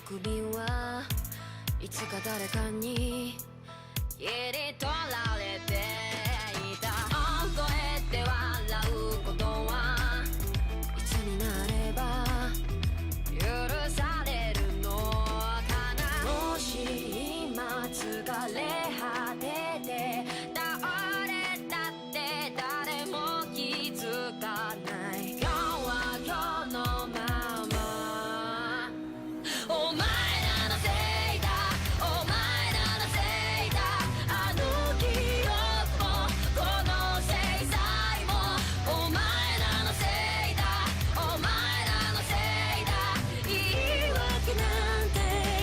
首はいつか誰かに切り取られていた覚えて笑うことはいつになれば許されるのかなもし今疲れ果てて倒れたって誰も気づかない今日は今日のままお前らのせいだお前らのせいだあの記憶もこの制裁もお前らのせいだお前らのせいだ言い訳なんて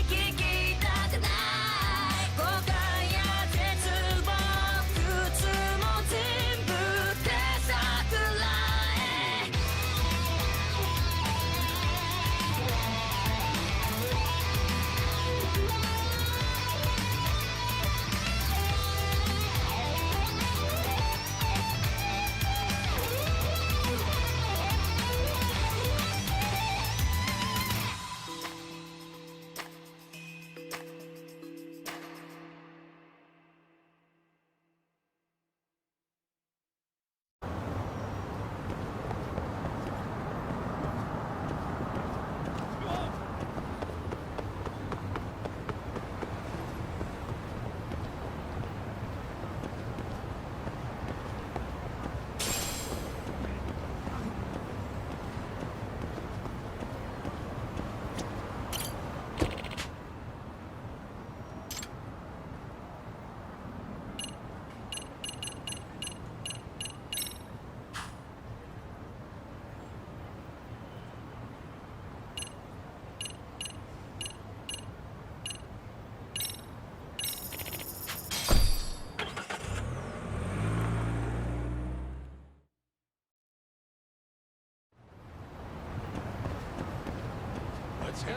聞きたくない誤解や絶望苦痛も全部手さくらえLet's go.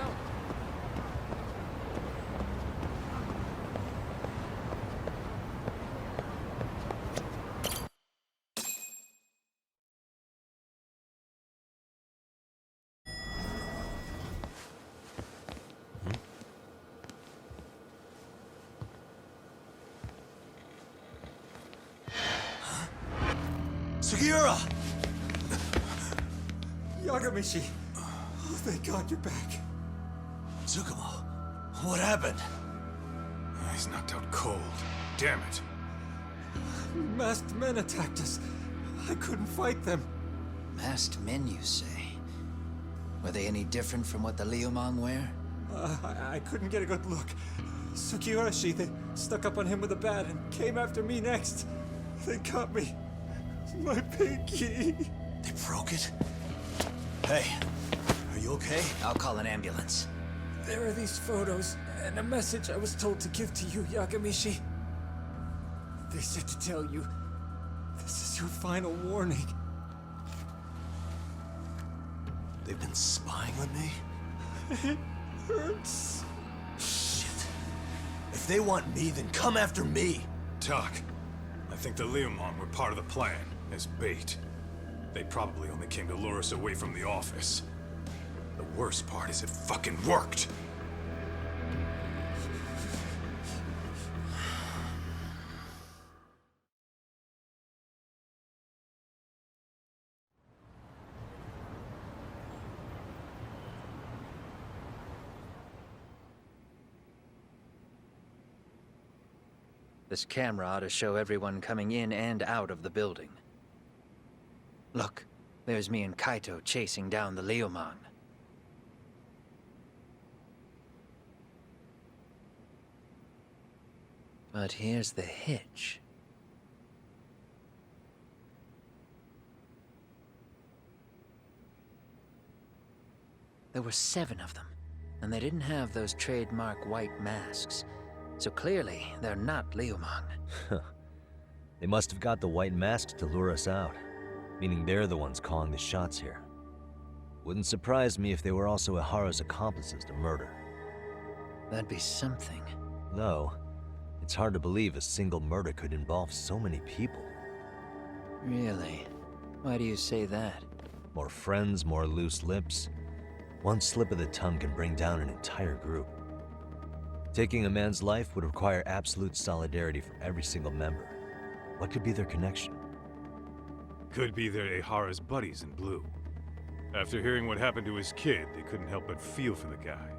Sugiura! Yagamishi! Oh, thank God you're back. Tsukumo, what happened? He's knocked out cold. Damn it. Masked men attacked us. I couldn't fight them. Masked men, you say? Were they any different from what the Liumang wear? I couldn't get a good look. Sugiurashi, they stuck up on him with a bat and came after me next. They caught me. My pinky. They broke it? Hey, are you okay? I'll call an ambulance. There are these photos and a message I was told to give to you, Yagamishi. They said to tell you, this is your final warning. They've been spying on me? It hurts. Shit. If they want me, then come after me. Talk. I think the Liumang were part of the plan, as bait. They probably only came to lure us away from the office. The worst part is it fucking worked! This camera ought to show everyone coming in and out of the building. Look, there's me and Kaito chasing down the Liumang. But here's the hitch. There were 7 of them, and they didn't have those trademark white masks. So clearly, they're not Liumang. They must have got the white masks to lure us out, meaning they're the ones calling the shots here. Wouldn't surprise me if they were also Ihara's accomplices to murder. That'd be something. Though, it's hard to believe a single murder could involve so many people. Really? Why do you say that? More friends, more loose lips. One slip of the tongue can bring down an entire group. Taking a man's life would require absolute solidarity from every single member. What could be their connection? Could be they're Ehara's buddies in blue. After hearing what happened to his kid, they couldn't help but feel for the guy.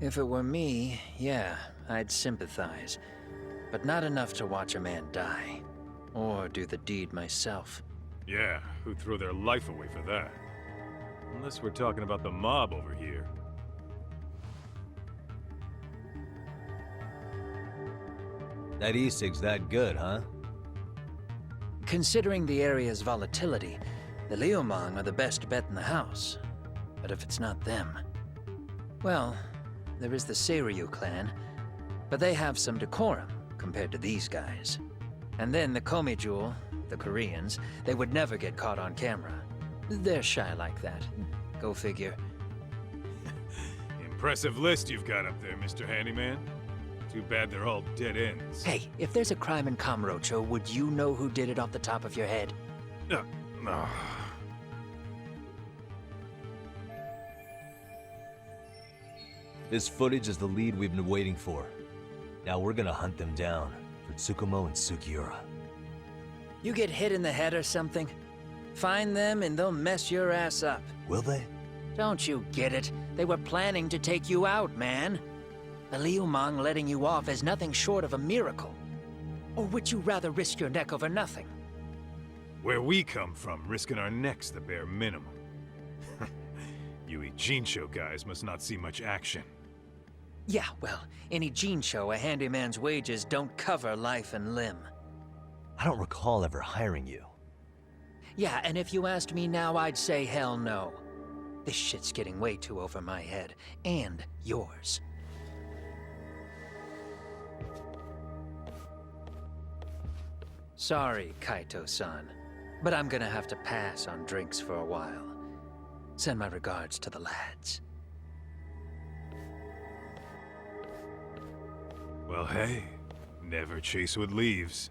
If it were me, yeah, I'd sympathize. But not enough to watch a man die. Or do the deed myself. Yeah, who'd throw their life away for that? Unless we're talking about the mob over here. That e-cig's that good, huh? Considering the area's volatility, the Liumang are the best bet in the house. But if it's not them... Well, there is the Seiryu clan, but they have some decorum compared to these guys. And then the Komijul, the Koreans, they would never get caught on camera. They're shy like that. Go figure. Impressive list you've got up there, Mr. Handyman. Too bad they're all dead ends. Hey, if there's a crime in Kamurocho, would you know who did it off the top of your head? No. This footage is the lead we've been waiting for. Now we're gonna hunt them down for Tsukumo and Sugiura. You get hit in the head or something? Find them and they'll mess your ass up. Will they? Don't you get it? They were planning to take you out, man. The Liumang letting you off is nothing short of a miracle. Or would you rather risk your neck over nothing? Where we come from, risking our necks the bare minimum. You Ijincho guys must not see much action. Yeah, well, in Ijincho, a handyman's wages don't cover life and limb. I don't recall ever hiring you. Yeah, and if you asked me now, I'd say hell no. This shit's getting way too over my head. And yours. Sorry, Kaito-san, but I'm gonna have to pass on drinks for a while. Send my regards to the lads. Well, hey, never chase what leaves.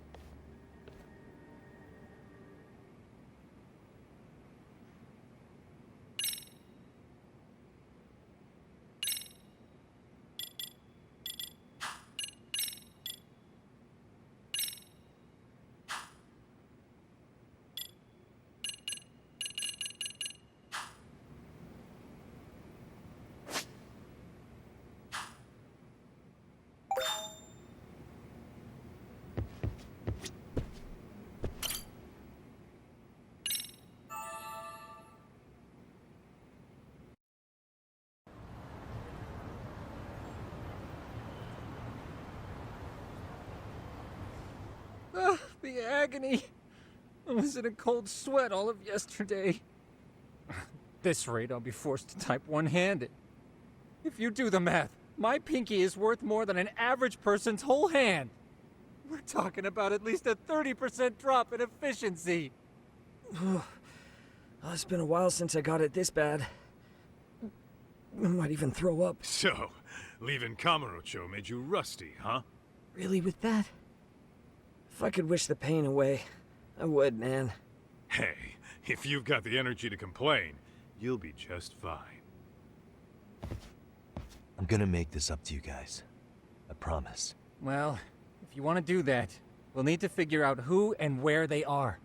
The agony! I was in a cold sweat all of yesterday. At this rate, I'll be forced to type one-handed. If you do the math, my pinky is worth more than an average person's whole hand. We're talking about at least a 30% drop in efficiency. Well, it's been a while since I got it this bad. I might even throw up. So, leaving Kamurocho made you rusty, huh? Really, with that? If I could wish the pain away, I would, man. Hey, if you've got the energy to complain, you'll be just fine. I'm gonna make this up to you guys. I promise. Well, if you want to do that, we'll need to figure out who and where they are.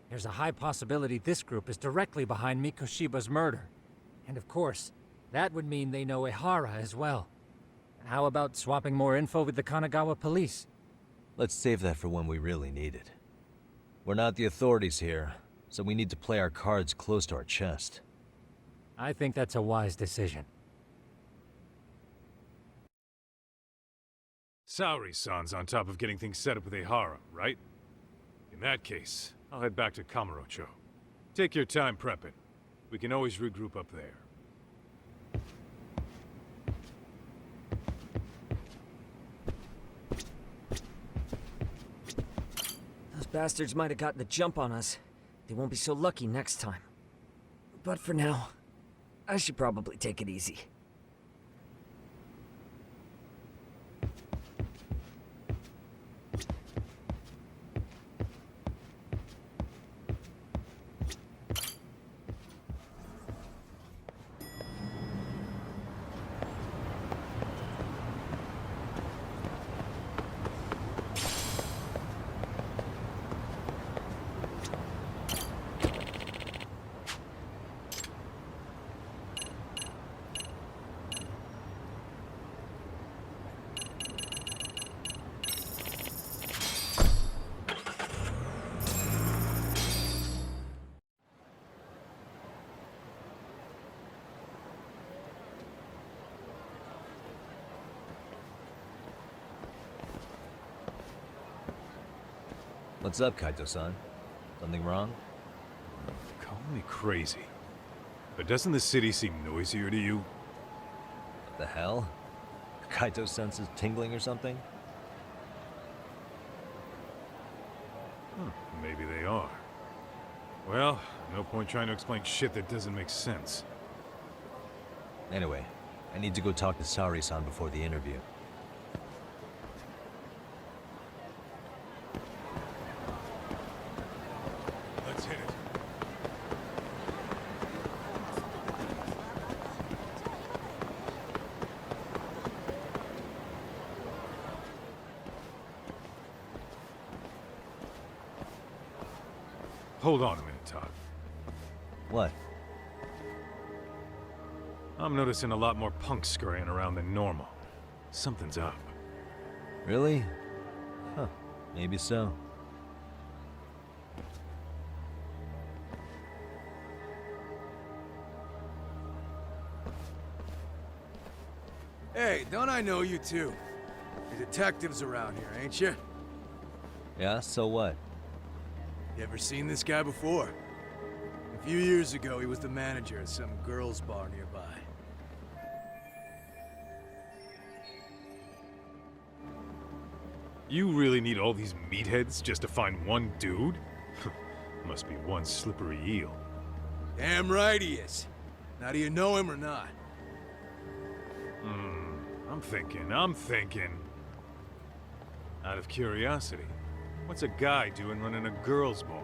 There's a high possibility this group is directly behind Mikoshiba's murder. And of course, that would mean they know Ehara as well. How about swapping more info with the Kanagawa police? Let's save that for when we really need it. We're not the authorities here, so we need to play our cards close to our chest. I think that's a wise decision. Saori-san's on top of getting things set up with Ehara, right? In that case, I'll head back to Kamurocho. Take your time prepping. We can always regroup up there. Those bastards might have gotten the jump on us. They won't be so lucky next time. But for now, I should probably take it easy. What's up, Kaito-san? Something wrong? Call me crazy, but doesn't the city seem noisier to you? What the hell? Kaito senses tingling or something? Maybe they are. Well, no point trying to explain shit that doesn't make sense. Anyway, I need to go talk to Sari-san before the interview. Let's hit it. Hold on a minute, Todd. What? I'm noticing a lot more punks scurrying around than normal. Something's up. Really? Huh, maybe so. Hey, don't I know you two? You're detectives around here, ain't you? Yeah, so what? You ever seen this guy before? A few years ago, he was the manager at some girls' bar nearby. You really need all these meatheads just to find one dude? Must be one slippery eel. Damn right he is. Now, do you know him or not? I'm thinking. Out of curiosity, what's a guy doing running a girls' bar?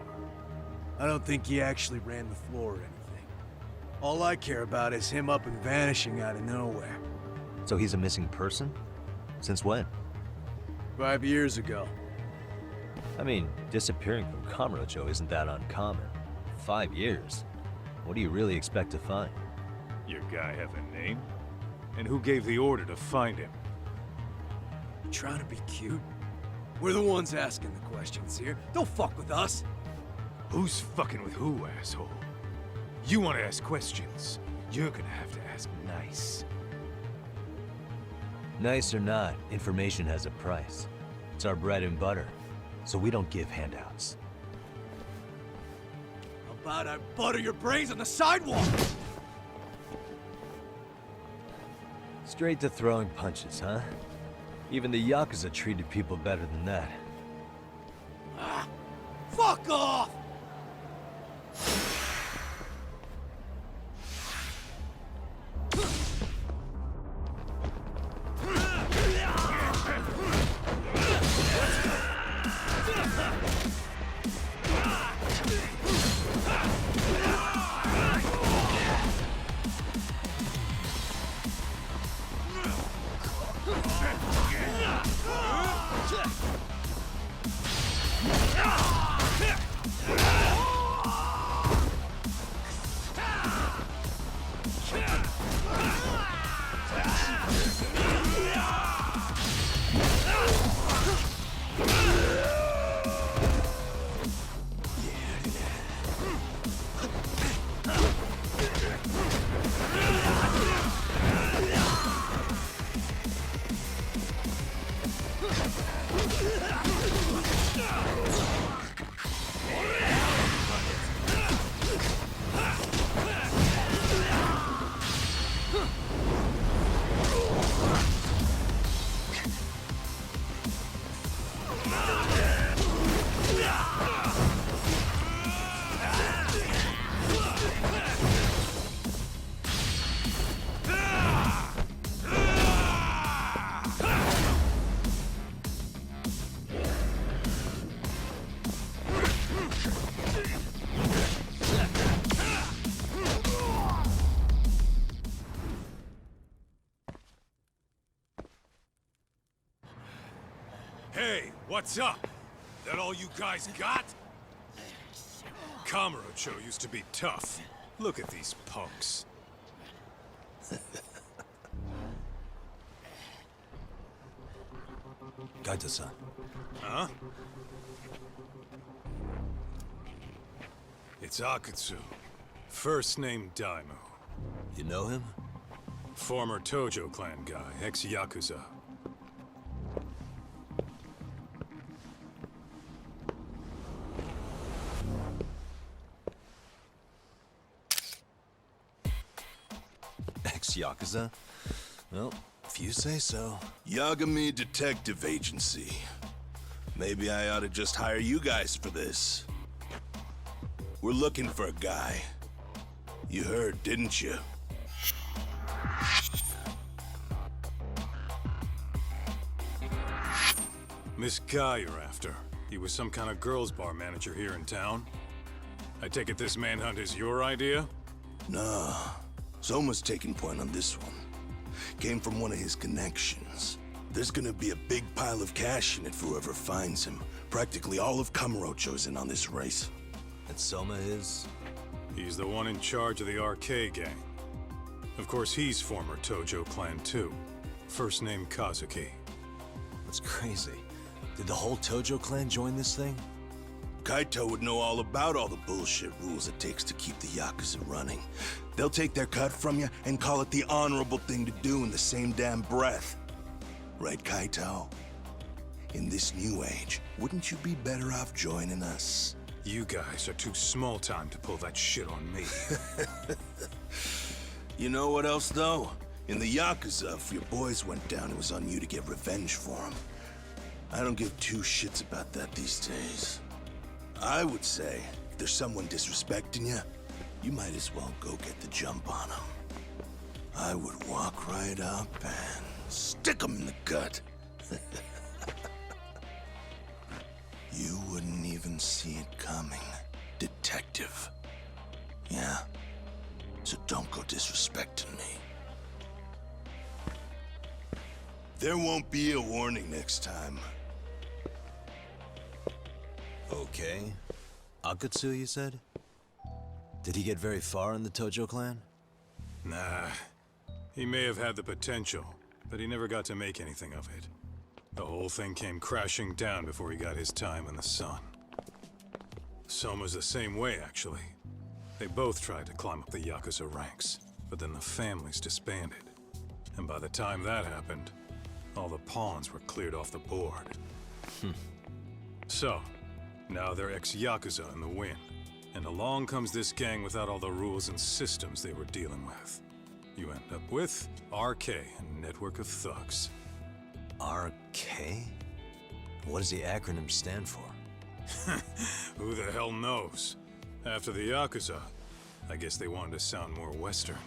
I don't think he actually ran the floor or anything. All I care about is him up and vanishing out of nowhere. So he's a missing person? Since when? 5 years ago. I mean, disappearing from Kamurocho isn't that uncommon. 5 years? What do you really expect to find? Your guy have a name? And who gave the order to find him? You trying to be cute? We're the ones asking the questions here. Don't fuck with us. Who's fucking with who, asshole? You want to ask questions? You're gonna have to ask nice. Nice or not, information has a price. It's our bread and butter, so we don't give handouts. How about I butter your brains on the sidewalk? Straight to throwing punches, huh? Even the Yakuza treated people better than that. Fuck off! Hey, what's up? That all you guys got? Kamurocho used to be tough. Look at these punks. Kaito-san. Huh? It's Akutsu. First name Daimu. You know him? Former Tojo clan guy, ex-Yakuza. Yakuza? Well, if you say so. Yagami Detective Agency. Maybe I ought to just hire you guys for this. We're looking for a guy. You heard, didn't you? This guy you're after, he was some kind of girls' bar manager here in town? I take it this manhunt is your idea? Nah, Soma's taking point on this one. Came from one of his connections. There's gonna be a big pile of cash in it for whoever finds him. Practically all of Kamurocho's in on this race. And Soma is? He's the one in charge of the RK gang. Of course, he's former Tojo clan too. First name Kazuki. That's crazy. Did the whole Tojo clan join this thing? Kaito would know all about all the bullshit rules it takes to keep the Yakuza running. They'll take their cut from you and call it the honorable thing to do in the same damn breath. Right, Kaito? In this new age, wouldn't you be better off joining us? You guys are too small time to pull that shit on me. You know what else, though? In the Yakuza, if your boys went down, it was on you to get revenge for them. I don't give two shits about that these days. I would say, if there's someone disrespecting you, you might as well go get the jump on them. I would walk right up and stick them in the gut. You wouldn't even see it coming, detective. Yeah? So don't go disrespecting me. There won't be a warning next time. Okay. Akutsu, you said? Did he get very far in the Tojo clan? Nah. He may have had the potential, but he never got to make anything of it. The whole thing came crashing down before he got his time in the sun. Soma's the same way, actually. They both tried to climb up the Yakuza ranks, but then the families disbanded. And by the time that happened, all the pawns were cleared off the board. So, now they're ex-Yakuza in the wind. And along comes this gang without all the rules and systems they were dealing with. You end up with RK, a network of thugs. RK? What does the acronym stand for? Who the hell knows? After the Yakuza, I guess they wanted to sound more Western.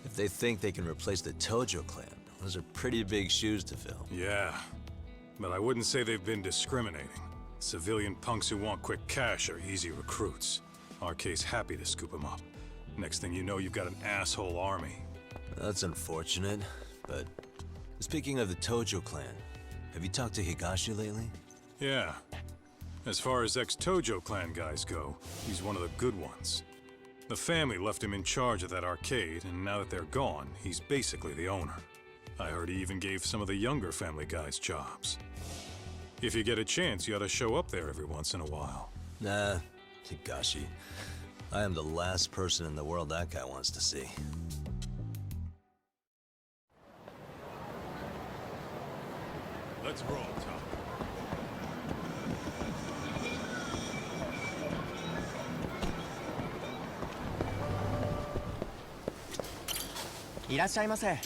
If they think they can replace the Tojo clan, those are pretty big shoes to fill. Yeah, but I wouldn't say they've been discriminating. Civilian punks who want quick cash are easy recruits. RK's happy to scoop them up. Next thing you know, you've got an asshole army. That's unfortunate, but speaking of the Tojo clan, have you talked to Higashi lately? Yeah. As far as ex-Tojo clan guys go, he's one of the good ones. The family left him in charge of that arcade, and now that they're gone, he's basically the owner. I heard he even gave some of the younger family guys jobs. If you get a chance, you ought to show up there every once in a while. Nah, Higashi. I am the last person in the world that guy wants to see. Let's roll, Tom. いらっしゃいませ。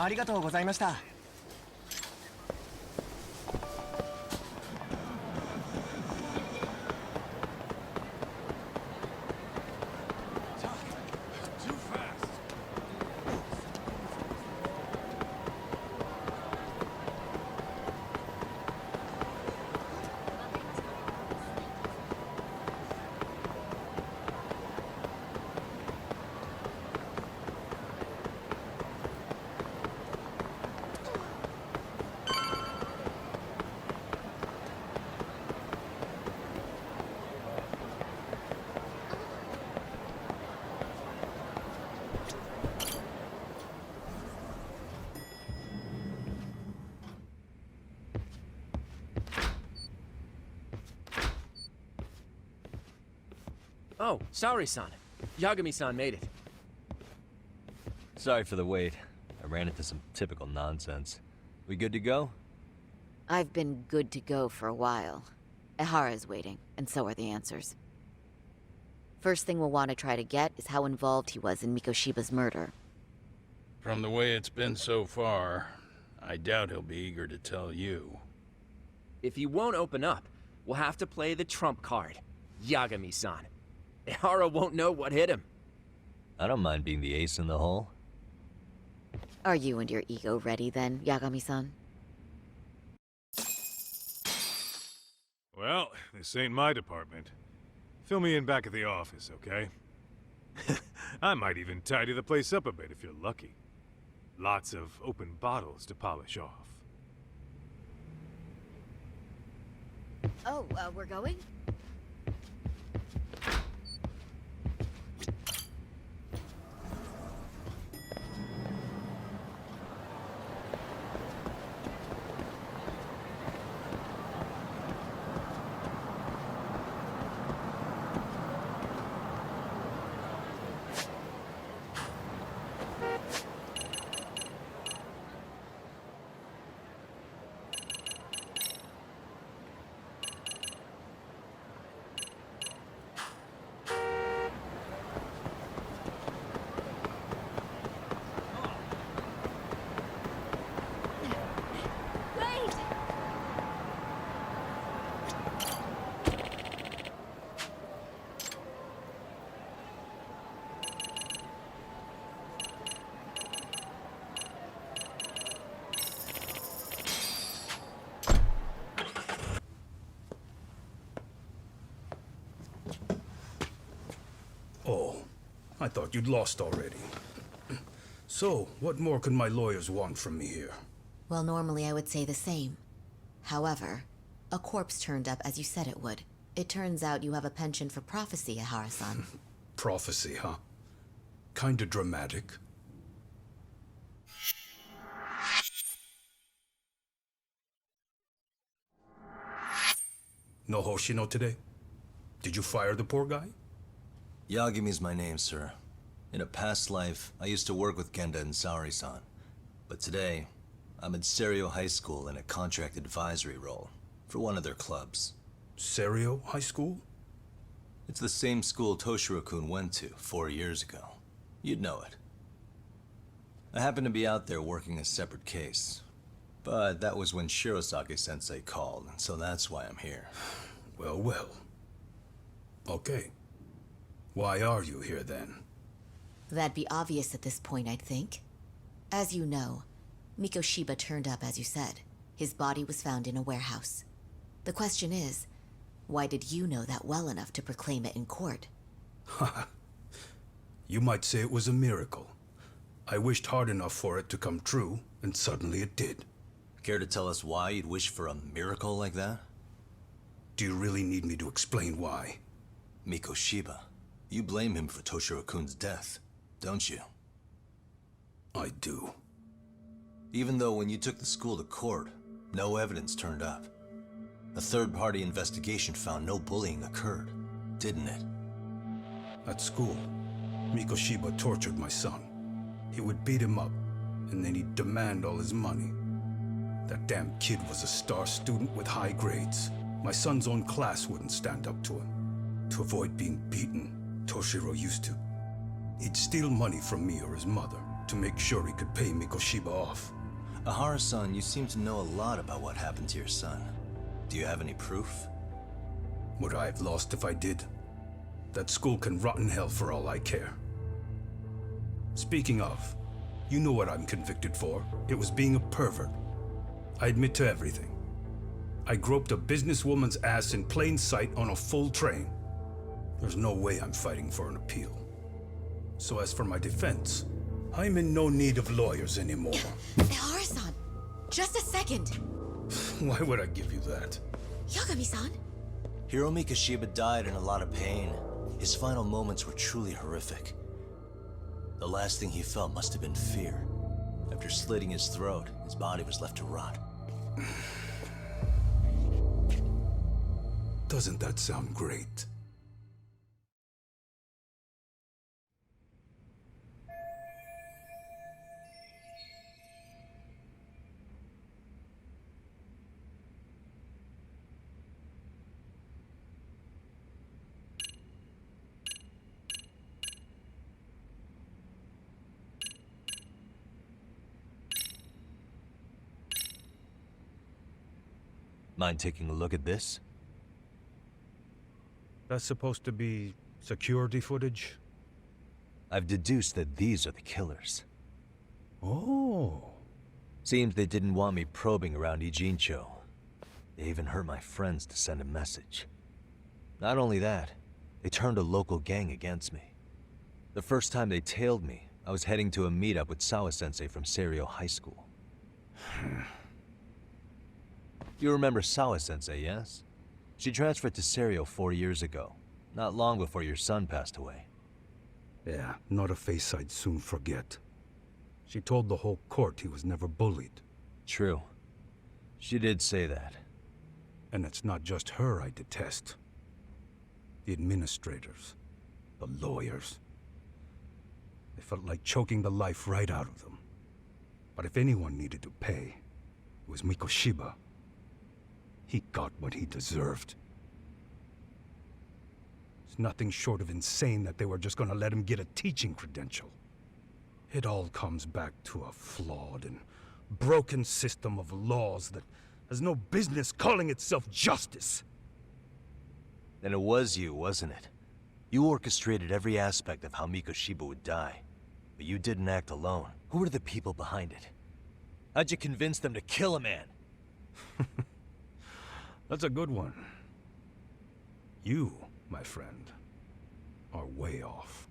ありがとうございました。Oh, sorry-san. Yagami-san made it. Sorry for the wait. I ran into some typical nonsense. We good to go? I've been good to go for a while. Ehara's waiting, and so are the answers. First thing we'll want to try to get is how involved he was in Mikoshiba's murder. From the way it's been so far, I doubt he'll be eager to tell you. If he won't open up, we'll have to play the trump card. Yagami-san. Ehara won't know what hit him. I don't mind being the ace in the hole. Are you and your ego ready then, Yagami-san? Well, this ain't my department. Fill me in back at the office, okay? I might even tidy the place up a bit if you're lucky. Lots of open bottles to polish off. Oh, we're going? Oh, I thought you'd lost already. So, what more could my lawyers want from me here? Well, normally I would say the same. However, a corpse turned up as you said it would. It turns out you have a penchant for prophecy, Ehara-san. Prophecy, huh? Kinda dramatic. No Hoshino today? Did you fire the poor guy? Yagami's my name, sir. In a past life, I used to work with Genda and Saori-san. But today, I'm at Serio High School in a contract advisory role for one of their clubs. Serio High School? It's the same school Toshiro-kun went to 4 years ago. You'd know it. I happened to be out there working a separate case. But that was when Shirosake-sensei called, so that's why I'm here. Well, well. Okay. Why are you here then? That'd be obvious at this point, I'd think. As you know, Mikoshiba turned up as you said. His body was found in a warehouse. The question is, why did you know that well enough to proclaim it in court? You might say it was a miracle. I wished hard enough for it to come true, and suddenly it did. Care to tell us why you'd wish for a miracle like that? Do you really need me to explain why? Mikoshiba. You blame him for Toshiro-kun's death, don't you? I do. Even though when you took the school to court, no evidence turned up. A third-party investigation found no bullying occurred, didn't it? At school, Mikoshiba tortured my son. He would beat him up, and then he'd demand all his money. That damn kid was a star student with high grades. My son's own class wouldn't stand up to him. To avoid being beaten, Toshiro used to. He'd steal money from me or his mother to make sure he could pay Mikoshiba off. Ehara-san, you seem to know a lot about what happened to your son. Do you have any proof? Would I have lost if I did? That school can rot in hell for all I care. Speaking of, you know what I'm convicted for. It was being a pervert. I admit to everything. I groped a businesswoman's ass in plain sight on a full train. There's no way I'm fighting for an appeal. So as for my defense, I'm in no need of lawyers anymore. Ehara-san, just a second. Why would I give you that? Yagami-san? Hiro Mikoshiba died in a lot of pain. His final moments were truly horrific. The last thing he felt must have been fear. After slitting his throat, his body was left to rot. Doesn't that sound great? Mind taking a look at this? That's supposed to be security footage? I've deduced that these are the killers. Oh. Seems they didn't want me probing around Ijincho. They even hurt my friends to send a message. Not only that, they turned a local gang against me. The first time they tailed me, I was heading to a meetup with Sawa-sensei from Seiryo High School. You remember Sawa-sensei, yes? She transferred to Seiryo 4 years ago, not long before your son passed away. Yeah, not a face I'd soon forget. She told the whole court he was never bullied. True. She did say that. And it's not just her I detest. The administrators, the lawyers. They felt like choking the life right out of them. But if anyone needed to pay, it was Mikoshiba. He got what he deserved. It's nothing short of insane that they were just gonna let him get a teaching credential. It all comes back to a flawed and broken system of laws that has no business calling itself justice. Then it was you, wasn't it? You orchestrated every aspect of how Mikoshiba would die. But you didn't act alone. Who were the people behind it? How'd you convince them to kill a man? That's a good one. You, my friend, are way off.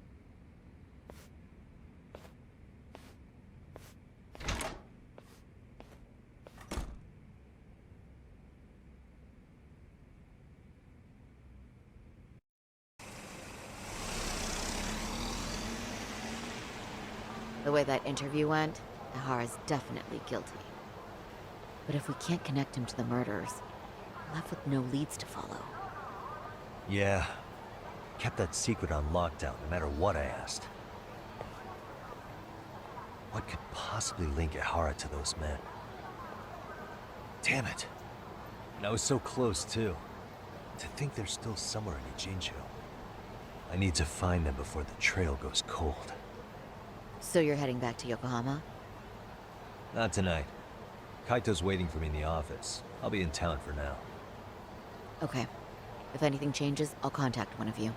The way that interview went, Ihara's definitely guilty. But if we can't connect him to the murderers, we're left with no leads to follow. Yeah. Kept that secret on lockdown, no matter what I asked. What could possibly link Ihara to those men? Damn it. And I was so close, too. To think they're still somewhere in Ijincho. I need to find them before the trail goes cold. So you're heading back to Yokohama? Not tonight. Kaito's waiting for me in the office. I'll be in town for now. Okay. If anything changes, I'll contact one of you.